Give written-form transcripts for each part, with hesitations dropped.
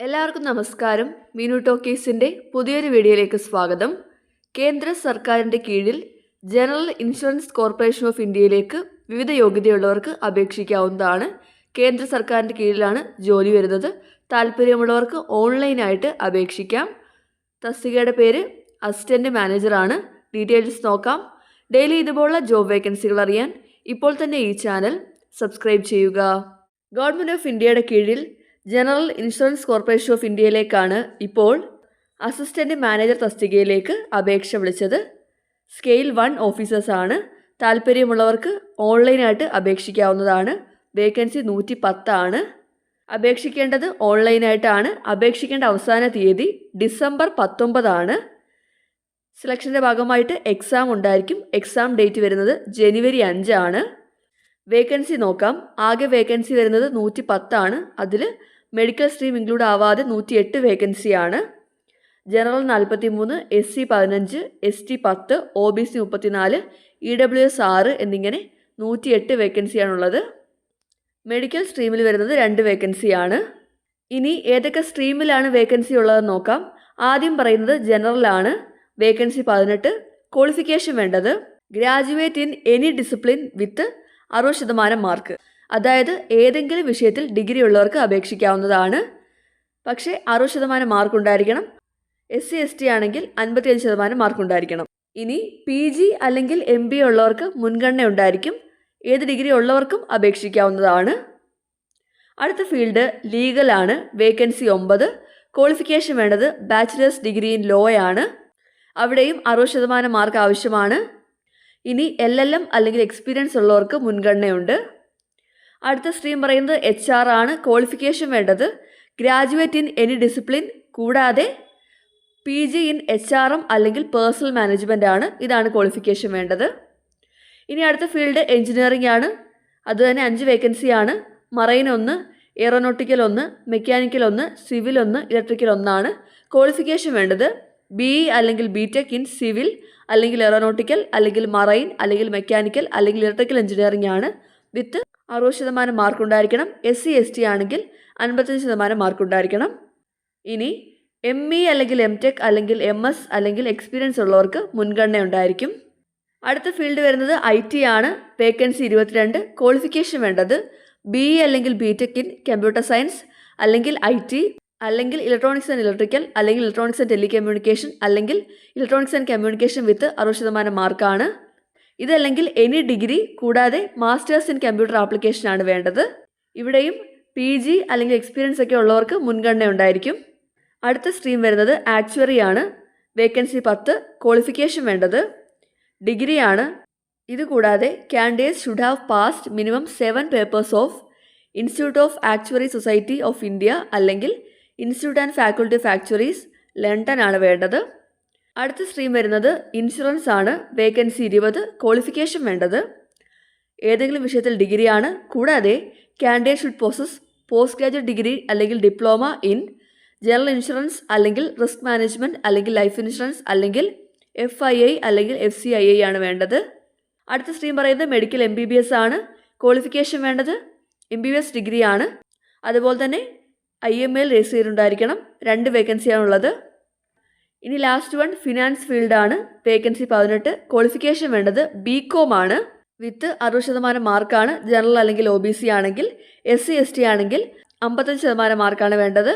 എല്ലാവർക്കും നമസ്കാരം. മീനു ടോക്കീസിൻ്റെ പുതിയൊരു വീഡിയോയിലേക്ക് സ്വാഗതം. കേന്ദ്ര സർക്കാരിൻ്റെ കീഴിൽ ജനറൽ ഇൻഷുറൻസ് കോർപ്പറേഷൻ ഓഫ് ഇന്ത്യയിലേക്ക് വിവിധ യോഗ്യതയുള്ളവർക്ക് അപേക്ഷിക്കാവുന്നതാണ്. കേന്ദ്ര സർക്കാരിൻ്റെ കീഴിലാണ് ജോലി വരുന്നത്. താല്പര്യമുള്ളവർക്ക് ഓൺലൈനായിട്ട് അപേക്ഷിക്കാം. തസ്തികയുടെ പേര് അസിസ്റ്റൻ്റ് മാനേജറാണ്. ഡീറ്റെയിൽസ് നോക്കാം. ഡെയിലി ഇതുപോലുള്ള ജോബ് വേക്കൻസികൾ അറിയാൻ ഇപ്പോൾ തന്നെ ഈ ചാനൽ സബ്സ്ക്രൈബ് ചെയ്യുക. ഗവൺമെൻറ് ഓഫ് ഇന്ത്യയുടെ കീഴിൽ ജനറൽ ഇൻഷുറൻസ് കോർപ്പറേഷൻ ഓഫ് ഇന്ത്യയിലേക്കാണ് ഇപ്പോൾ അസിസ്റ്റൻ്റ് മാനേജർ തസ്തികയിലേക്ക് അപേക്ഷ വിളിച്ചത്. സ്കെയിൽ 1 ഓഫീസേഴ്സാണ്. താല്പര്യമുള്ളവർക്ക് ഓൺലൈനായിട്ട് അപേക്ഷിക്കാവുന്നതാണ്. വേക്കൻസി 110 ആണ്. അപേക്ഷിക്കേണ്ടത് ഓൺലൈനായിട്ടാണ്. അപേക്ഷിക്കേണ്ട അവസാന തീയതി ഡിസംബർ 19 ആണ്. സെലക്ഷൻ്റെ ഭാഗമായിട്ട് എക്സാം ഉണ്ടായിരിക്കും. എക്സാം ഡേറ്റ് വരുന്നത് ജനുവരി 5 ആണ്. വേക്കൻസി നോക്കാം. ആകെ വേക്കൻസി വരുന്നത് 110 ആണ്. അതിൽ മെഡിക്കൽ സ്ട്രീം ഇൻക്ലൂഡ് ആവാതെ 108 വേക്കൻസിയാണ്. General 43, SC 15, ST 10, OBC 34, EWS 6 എന്നിങ്ങനെ 108 വേക്കൻസിയാണുള്ളത്. മെഡിക്കൽ സ്ട്രീമിൽ വരുന്നത് 2 വേക്കൻസിയാണ്. ഇനി ഏതൊക്കെ സ്ട്രീമിലാണ് വേക്കൻസി ഉള്ളതെന്ന് നോക്കാം. ആദ്യം പറയുന്നത് ജനറലാണ്. വേക്കൻസി 18. ക്വാളിഫിക്കേഷൻ വേണ്ടത് graduate in any discipline with 60% mark. അതായത് ഏതെങ്കിലും വിഷയത്തിൽ ഡിഗ്രി ഉള്ളവർക്ക് അപേക്ഷിക്കാവുന്നതാണ്. പക്ഷേ 60% മാർക്ക് ഉണ്ടായിരിക്കണം. SC ST ആണെങ്കിൽ 55% മാർക്ക് ഉണ്ടായിരിക്കണം. ഇനി PG അല്ലെങ്കിൽ MBA ഉള്ളവർക്ക് മുൻഗണന ഉണ്ടായിരിക്കും. ഏത് ഡിഗ്രി ഉള്ളവർക്കും അപേക്ഷിക്കാവുന്നതാണ്. അടുത്ത ഫീൽഡ് ലീഗലാണ്. വേക്കൻസി 9. ക്വാളിഫിക്കേഷൻ വേണ്ടത് ബാച്ചിലേഴ്സ് ഡിഗ്രി ഇൻ ലോ ആണ്. അവിടെയും 60% മാർക്ക് ആവശ്യമാണ്. ഇനി LLM അല്ലെങ്കിൽ എക്സ്പീരിയൻസ് ഉള്ളവർക്ക് മുൻഗണനയുണ്ട്. അടുത്ത സ്ട്രീം പറയുന്നത് HR ആണ്. ക്വാളിഫിക്കേഷൻ വേണ്ടത് ഗ്രാജുവേറ്റ് ഇൻ എനി ഡിസിപ്ലിൻ കൂടാതെ PG ഇൻ HRM അല്ലെങ്കിൽ പേഴ്സണൽ മാനേജ്മെൻ്റ് ആണ്. ഇതാണ് ക്വാളിഫിക്കേഷൻ വേണ്ടത്. ഇനി അടുത്ത ഫീൽഡ് എഞ്ചിനീയറിംഗ് ആണ്. അതുതന്നെ 5 വേക്കൻസിയാണ്. Marine 1, aeronautical 1, mechanical 1, civil 1, electrical 1 ആണ്. ക്വാളിഫിക്കേഷൻ വേണ്ടത് BE അല്ലെങ്കിൽ BTech ഇൻ സിവിൽ അല്ലെങ്കിൽ എയറോനോട്ടിക്കൽ അല്ലെങ്കിൽ മറൈൻ അല്ലെങ്കിൽ മെക്കാനിക്കൽ അല്ലെങ്കിൽ ഇലക്ട്രിക്കൽ എഞ്ചിനീയറിംഗ് ആണ്. വിത്ത് 60% മാർക്ക് ഉണ്ടായിരിക്കണം. SC ST ആണെങ്കിൽ 55% മാർക്ക് ഉണ്ടായിരിക്കണം. ഇനി ME അല്ലെങ്കിൽ MTech അല്ലെങ്കിൽ MS അല്ലെങ്കിൽ എക്സ്പീരിയൻസ് ഉള്ളവർക്ക് മുൻഗണന ഉണ്ടായിരിക്കും. അടുത്ത ഫീൽഡ് വരുന്നത് IT ആണ്. വേക്കൻസി 22. ക്വാളിഫിക്കേഷൻ വേണ്ടത് BE അല്ലെങ്കിൽ BTech ഇൻ കമ്പ്യൂട്ടർ സയൻസ് അല്ലെങ്കിൽ IT അല്ലെങ്കിൽ ഇലക്ട്രോണിക്സ് ആൻഡ് ഇലക്ട്രിക്കൽ അല്ലെങ്കിൽ ഇലക്ട്രോണിക്സ് ആൻഡ് ടെലികമ്മ്യൂണിക്കേഷൻ അല്ലെങ്കിൽ ഇലക്ട്രോണിക്സ് ആൻഡ് കമ്മ്യൂണിക്കേഷൻ വിത്ത് 60% മാർക്കാണ്. ഇതല്ലെങ്കിൽ എനി ഡിഗ്രി കൂടാതെ മാസ്റ്റേഴ്സ് ഇൻ കമ്പ്യൂട്ടർ ആപ്ലിക്കേഷൻ ആണ് വേണ്ടത്. ഇവിടെയും PG അല്ലെങ്കിൽ എക്സ്പീരിയൻസ് ഒക്കെ ഉള്ളവർക്ക് മുൻഗണന ഉണ്ടായിരിക്കും. അടുത്ത സ്ട്രീം വരുന്നത് ആക്ച്വറി ആണ്. വേക്കൻസി 10. ക്വാളിഫിക്കേഷൻ വേണ്ടത് ഡിഗ്രി ആണ്. ഇതുകൂടാതെ candidates should have passed minimum 7 papers of institute of actuary society of India അല്ലെങ്കിൽ institute and faculty of actuaries London ആണ് വേണ്ടത്. അടുത്ത സ്ട്രീം വരുന്നത് ഇൻഷുറൻസ് ആണ്. വേക്കൻസി 20. ക്വാളിഫിക്കേഷൻ വേണ്ടത് ഏതെങ്കിലും വിഷയത്തിൽ ഡിഗ്രിയാണ്. കൂടാതെ candidate should poses post graduate degree അല്ലെങ്കിൽ ഡിപ്ലോമ ഇൻ ജനറൽ ഇൻഷുറൻസ് അല്ലെങ്കിൽ റിസ്ക് മാനേജ്മെൻറ്റ് അല്ലെങ്കിൽ ലൈഫ് ഇൻഷുറൻസ് അല്ലെങ്കിൽ FII അല്ലെങ്കിൽ FCII ആണ് വേണ്ടത്. അടുത്ത സ്ട്രീം പറയുന്നത് മെഡിക്കൽ MBBS ആണ്. ക്വാളിഫിക്കേഷൻ വേണ്ടത് MBBS ഡിഗ്രിയാണ്. അതുപോലെ തന്നെ IMAയിൽ രജിസ്റ്റർ ചെയ്തിട്ടുണ്ടായിരിക്കണം. 2 വേക്കൻസിയാണുള്ളത്. ഇനി ലാസ്റ്റ് വൺ ഫിനാൻസ് ഫീൽഡാണ്. വേക്കൻസി 18. ക്വാളിഫിക്കേഷൻ വേണ്ടത് BCom ആണ്. വിത്ത് 60% മാർക്കാണ്. ജനറൽ അല്ലെങ്കിൽ OBC ആണെങ്കിൽ SC ST ആണെങ്കിൽ 55% മാർക്കാണ് വേണ്ടത്.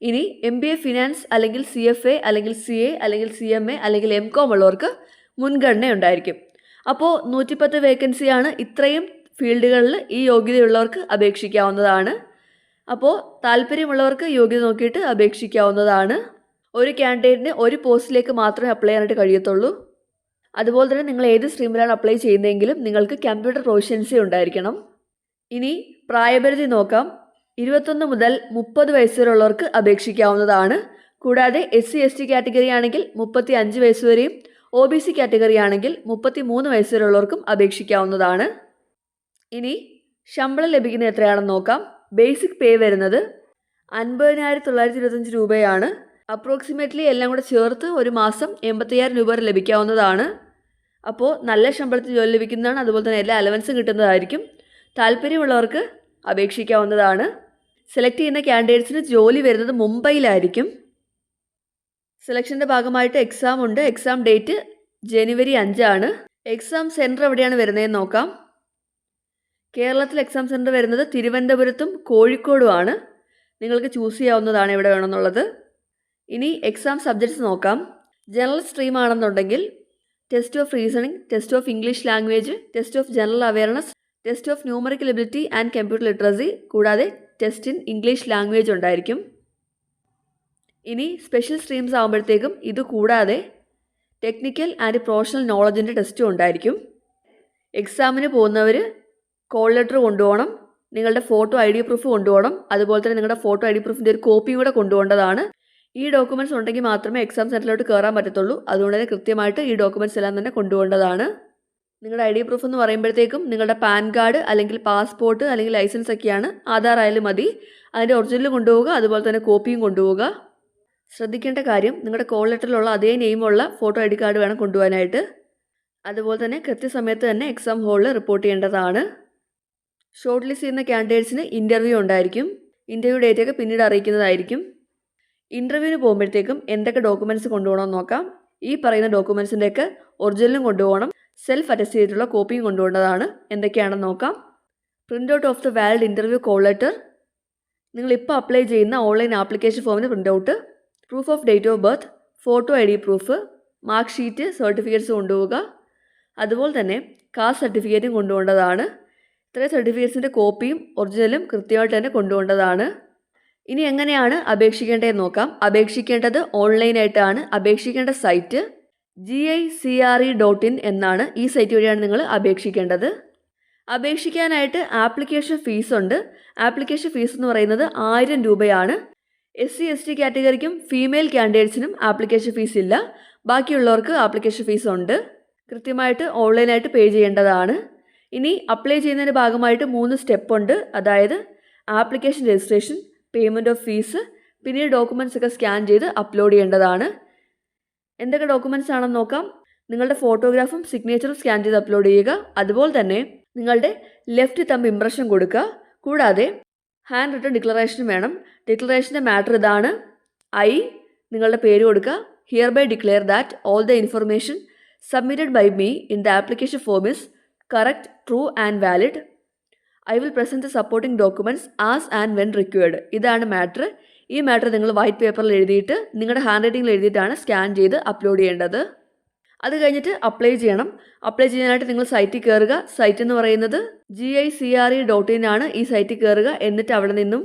ഇനി MBA ഫിനാൻസ് അല്ലെങ്കിൽ CFA അല്ലെങ്കിൽ CA അല്ലെങ്കിൽ CMA അല്ലെങ്കിൽ MCom ഉള്ളവർക്ക് മുൻഗണന ഉണ്ടായിരിക്കും. അപ്പോൾ 110 വേക്കൻസിയാണ്. ഇത്രയും ഫീൽഡുകളിൽ ഈ യോഗ്യതയുള്ളവർക്ക് അപേക്ഷിക്കാവുന്നതാണ്. അപ്പോൾ താല്പര്യമുള്ളവർക്ക് യോഗ്യത നോക്കിയിട്ട് അപേക്ഷിക്കാവുന്നതാണ്. ഒരു ക്യാൻഡിഡേറ്റിന് ഒരു പോസ്റ്റിലേക്ക് മാത്രമേ അപ്ലൈ ചെയ്യാനായിട്ട് കഴിയത്തുള്ളൂ. അതുപോലെ തന്നെ നിങ്ങൾ ഏത് സ്ട്രീമിലാണ് അപ്ലൈ ചെയ്യുന്നതെങ്കിലും നിങ്ങൾക്ക് കമ്പ്യൂട്ടർ പ്രൊഫഷ്യൻസി ഉണ്ടായിരിക്കണം. ഇനി പ്രായപരിധി നോക്കാം. 21 മുതൽ 30 വയസ്സ് വരെയുള്ളവർക്ക് അപേക്ഷിക്കാവുന്നതാണ്. കൂടാതെ SC ST കാറ്റഗറി ആണെങ്കിൽ 35 വയസ്സ് വരെയും OBC കാറ്റഗറി ആണെങ്കിൽ 33 വയസ്സ് വരെയുള്ളവർക്കും അപേക്ഷിക്കാവുന്നതാണ്. ഇനി ശമ്പളം ലഭിക്കുന്നത് എത്രയാണെന്ന് നോക്കാം. ബേസിക് പേ വരുന്നത് 50,925 രൂപയാണ്. അപ്രോക്സിമേറ്റ്ലി എല്ലാം കൂടെ ചേർത്ത് ഒരു മാസം 85,000 രൂപ വരെ ലഭിക്കാവുന്നതാണ്. അപ്പോൾ നല്ല ശമ്പളത്തിൽ ജോലി ലഭിക്കുന്നതാണ്. അതുപോലെ തന്നെ എല്ലാ അലവൻസും കിട്ടുന്നതായിരിക്കും. താല്പര്യമുള്ളവർക്ക് അപേക്ഷിക്കാവുന്നതാണ്. സെലക്ട് ചെയ്യുന്ന കാൻഡിഡേറ്റ്സിന് ജോലി വരുന്നത് മുംബൈയിലായിരിക്കും. സെലക്ഷൻ്റെ ഭാഗമായിട്ട് എക്സാം ഉണ്ട്. എക്സാം ഡേറ്റ് ജനുവരി 5 ആണ്. എക്സാം സെൻറ്റർ എവിടെയാണ് വരുന്നതെന്ന് നോക്കാം. കേരളത്തിൽ എക്സാം സെൻറ്റർ വരുന്നത് തിരുവനന്തപുരത്തും കോഴിക്കോടുമാണ്. നിങ്ങൾക്ക് ചൂസ് ചെയ്യാവുന്നതാണ് എവിടെ വേണമെന്നുള്ളത്. ഇനി എക്സാം സബ്ജക്ട്സ് നോക്കാം. ജനറൽ സ്ട്രീം ആണെന്നുണ്ടെങ്കിൽ test of reasoning, test of English language, test of general awareness, test of numerical ability and computer literacy, കൂടാതെ ടെസ്റ്റ് ഇൻ ഇംഗ്ലീഷ് ലാംഗ്വേജ് ഉണ്ടായിരിക്കും. ഇനി സ്പെഷ്യൽ സ്ട്രീംസ് ആകുമ്പോഴത്തേക്കും ഇത് കൂടാതെ ടെക്നിക്കൽ ആൻഡ് പ്രൊഫഷണൽ നോളജിൻ്റെ ടെസ്റ്റും ഉണ്ടായിരിക്കും. എക്സാമിന് പോകുന്നവർ കോൾ ലെറ്റർ കൊണ്ടുപോകണം, നിങ്ങളുടെ ഫോട്ടോ ID പ്രൂഫ് കൊണ്ടുപോകണം, അതുപോലെ തന്നെ നിങ്ങളുടെ ഫോട്ടോ ID പ്രൂഫിൻ്റെ ഒരു കോപ്പിയും കൂടെ കൊണ്ടുപോകേണ്ടതാണ്. ഈ ഡോക്യുമെൻറ്റ്സ് ഉണ്ടെങ്കിൽ മാത്രമേ എക്സാം സെൻറ്ററിലോട്ട് കയറാൻ പറ്റത്തുള്ളൂ. അതുകൊണ്ട് തന്നെ കൃത്യമായിട്ട് ഈ ഡോക്യുമെൻറ്റ്സ് എല്ലാം തന്നെ കൊണ്ടുപോകേണ്ടതാണ്. നിങ്ങളുടെ ID പ്രൂഫ് എന്ന് പറയുമ്പോഴത്തേക്കും നിങ്ങളുടെ പാൻ കാർഡ് അല്ലെങ്കിൽ പാസ്പോർട്ട് അല്ലെങ്കിൽ ലൈസൻസ് ഒക്കെയാണ്. ആധാർ ആയാലും മതി. അതിൻ്റെ ഒറിജിനൽ കൊണ്ടുപോവുക, അതുപോലെ തന്നെ കോപ്പിയും കൊണ്ടുപോവുക. ശ്രദ്ധിക്കേണ്ട കാര്യം, നിങ്ങളുടെ കോൾ ലെറ്ററിലുള്ള അതേ നെയിമുള്ള ഫോട്ടോ ID കാർഡ് വേണം കൊണ്ടുപോകാനായിട്ട്. അതുപോലെ തന്നെ കൃത്യസമയത്ത് തന്നെ എക്സാം ഹാളിൽ റിപ്പോർട്ട് ചെയ്യേണ്ടതാണ്. ഷോർട്ട് ലിസ്റ്റ് ചെയ്യുന്ന കാൻഡിഡേറ്റ്സിന് ഇൻ്റർവ്യൂ ഉണ്ടായിരിക്കും. ഇൻ്റർവ്യൂ ഡേറ്റൊക്കെ പിന്നീട് അറിയിക്കുന്നതായിരിക്കും. ഇൻ്റർവ്യൂവിന് പോകുമ്പോഴത്തേക്കും എന്തൊക്കെ ഡോക്യുമെൻറ്റ്സ് കൊണ്ടുപോകണമെന്ന് നോക്കാം. ഈ പറയുന്ന ഡോക്യുമെൻറ്റ്സിൻ്റെയൊക്കെ ഒറിജിനലും കൊണ്ടുപോകണം, സെൽഫ് അറ്റസ്റ്റ് ചെയ്തിട്ടുള്ള കോപ്പിയും കൊണ്ടുപോകേണ്ടതാണ്. എന്തൊക്കെയാണെന്ന് നോക്കാം. Print out of the valid interview call letter, നിങ്ങളിപ്പോൾ അപ്ലൈ ചെയ്യുന്ന ഓൺലൈൻ ആപ്ലിക്കേഷൻ ഫോമിന് print out, proof of date of birth, photo ID proof, mark sheet, certificates കൊണ്ടുപോവുക. അതുപോലെ തന്നെ കാസ്റ്റ് സർട്ടിഫിക്കറ്റും കൊണ്ടുപോകേണ്ടതാണ്. ഇത്രയും സർട്ടിഫിക്കറ്റ്സിൻ്റെ കോപ്പിയും ഒറിജിനലും കൃത്യമായിട്ട് തന്നെ കൊണ്ടുപോകേണ്ടതാണ്. ഇനി എങ്ങനെയാണ് അപേക്ഷിക്കേണ്ടതെന്ന് നോക്കാം. അപേക്ഷിക്കേണ്ടത് ഓൺലൈനായിട്ടാണ്. അപേക്ഷിക്കേണ്ട സൈറ്റ് GICRE.in എന്നാണ്. ഈ സൈറ്റ് വഴിയാണ് നിങ്ങൾ അപേക്ഷിക്കേണ്ടത്. അപേക്ഷിക്കാനായിട്ട് ആപ്ലിക്കേഷൻ ഫീസ് ഉണ്ട്. ആപ്ലിക്കേഷൻ ഫീസ് എന്ന് പറയുന്നത് 1000 രൂപയാണ്. SC/ST കാറ്റഗറിക്കും ഫീമെയിൽ കാൻഡിഡേറ്റ്സിനും ആപ്ലിക്കേഷൻ ഫീസ് ഇല്ല. ബാക്കിയുള്ളവർക്ക് ആപ്ലിക്കേഷൻ ഫീസ് ഉണ്ട്. കൃത്യമായിട്ട് ഓൺലൈനായിട്ട് പേ ചെയ്യേണ്ടതാണ്. ഇനി അപ്ലൈ ചെയ്യുന്നതിൻ്റെ ഭാഗമായിട്ട് 3 സ്റ്റെപ്പ് ഉണ്ട്. അതായത് application registration, payment of fees, പിന്നീട് ഡോക്യുമെൻറ്റ്സ് ഒക്കെ സ്കാൻ ചെയ്ത് അപ്ലോഡ് ചെയ്യേണ്ടതാണ്. എന്തൊക്കെ ഡോക്യുമെൻറ്റ്സ് ആണെന്ന് നോക്കാം. നിങ്ങളുടെ ഫോട്ടോഗ്രാഫും സിഗ്നേച്ചറും സ്കാൻ ചെയ്ത് അപ്ലോഡ് ചെയ്യുക. അതുപോലെ തന്നെ നിങ്ങളുടെ ലെഫ്റ്റ് തമ്പ് ഇംപ്രഷൻ കൊടുക്കുക. കൂടാതെ ഹാൻഡ് റിട്ടൺ ഡിക്ലറേഷൻ വേണം. ഡിക്ലറേഷൻ്റെ മാറ്റർ ഇതാണ്. നിങ്ങളുടെ പേര് കൊടുക്കുക. Hereby declare that all the information submitted by me in the application form is correct, true and valid. I will present the supporting documents as and when required. ഇതാണ് matter. ഈ matter നിങ്ങൾ white പേപ്പറിൽ എഴുതിയിട്ട് നിങ്ങളുടെ hand റൈറ്റിംഗിൽ എഴുതിയിട്ടാണ് scan ചെയ്ത് upload ചെയ്യേണ്ടത്. അത് കഴിഞ്ഞിട്ട് അപ്ലൈ ചെയ്യണം. അപ്ലൈ ചെയ്യാനായിട്ട് നിങ്ങൾ സൈറ്റിൽ കയറുക. സൈറ്റ് എന്ന് പറയുന്നത് GICRE.in ആണ്. ഈ സൈറ്റിൽ കയറുക. എന്നിട്ട് അവിടെ നിന്നും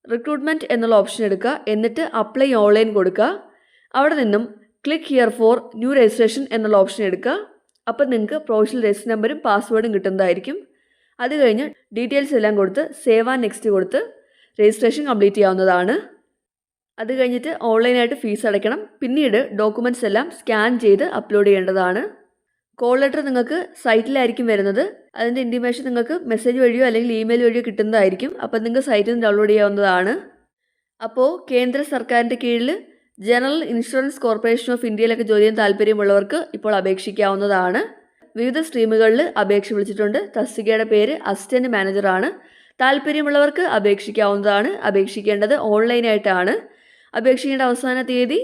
റിക്രൂട്ട്മെൻറ്റ് എന്നുള്ള ഓപ്ഷൻ എടുക്കുക. എന്നിട്ട് അപ്ലൈ ഓൺലൈൻ കൊടുക്കുക. അവിടെ നിന്നും click here for new registration എന്നുള്ള ഓപ്ഷൻ എടുക്കുക. അപ്പം നിങ്ങൾക്ക് പ്രൊഫഷണൽ രജിസ്റ്റർ നമ്പറും പാസ്വേഡും കിട്ടുന്നതായിരിക്കും. അത് കഴിഞ്ഞ് ഡീറ്റെയിൽസ് എല്ലാം കൊടുത്ത് സേവ് ആൻഡ് നെക്സ്റ്റ് കൊടുത്ത് രജിസ്ട്രേഷൻ കംപ്ലീറ്റ് ചെയ്യാവുന്നതാണ്. അത് കഴിഞ്ഞിട്ട് ഓൺലൈനായിട്ട് ഫീസ് അടയ്ക്കണം. പിന്നീട് ഡോക്യുമെൻറ്റ്സ് എല്ലാം സ്കാൻ ചെയ്ത് അപ്ലോഡ് ചെയ്യേണ്ടതാണ്. കോൾ ലെറ്റർ നിങ്ങൾക്ക് സൈറ്റിലായിരിക്കും വരുന്നത്. അതിൻ്റെ ഇൻറ്റിമേഷൻ നിങ്ങൾക്ക് മെസ്സേജ് വഴിയോ അല്ലെങ്കിൽ ഇമെയിൽ വഴിയോ കിട്ടുന്നതായിരിക്കും. അപ്പോൾ നിങ്ങൾക്ക് സൈറ്റിൽ നിന്ന് ഡൗൺലോഡ് ചെയ്യാവുന്നതാണ്. അപ്പോൾ കേന്ദ്ര സർക്കാരിൻ്റെ കീഴിൽ ജനറൽ ഇൻഷുറൻസ് കോർപ്പറേഷൻ ഓഫ് ഇന്ത്യയിലൊക്കെ ജോലി ചെയ്യാൻ താല്പര്യമുള്ളവർക്ക് ഇപ്പോൾ അപേക്ഷിക്കാവുന്നതാണ്. വിവിധ സ്ട്രീമുകളിൽ അപേക്ഷ വിളിച്ചിട്ടുണ്ട്. തസ്തികയുടെ പേര് അസിസ്റ്റൻറ്റ് മാനേജറാണ്. താല്പര്യമുള്ളവർക്ക് അപേക്ഷിക്കാവുന്നതാണ്. അപേക്ഷിക്കേണ്ടത് ഓൺലൈനായിട്ടാണ്. അപേക്ഷിക്കേണ്ട അവസാന തീയതി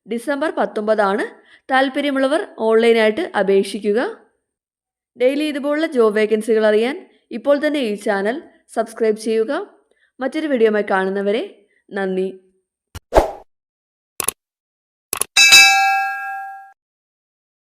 ഡിസംബർ 19 താല്പര്യമുള്ളവർ ഓൺലൈനായിട്ട് അപേക്ഷിക്കുക. ഡെയിലി ഇതുപോലുള്ള ജോബ് വേക്കൻസികൾ അറിയാൻ ഇപ്പോൾ തന്നെ ഈ ചാനൽ സബ്സ്ക്രൈബ് ചെയ്യുക. മറ്റൊരു വീഡിയോയുമായി കാണുന്നവരെ നന്ദി.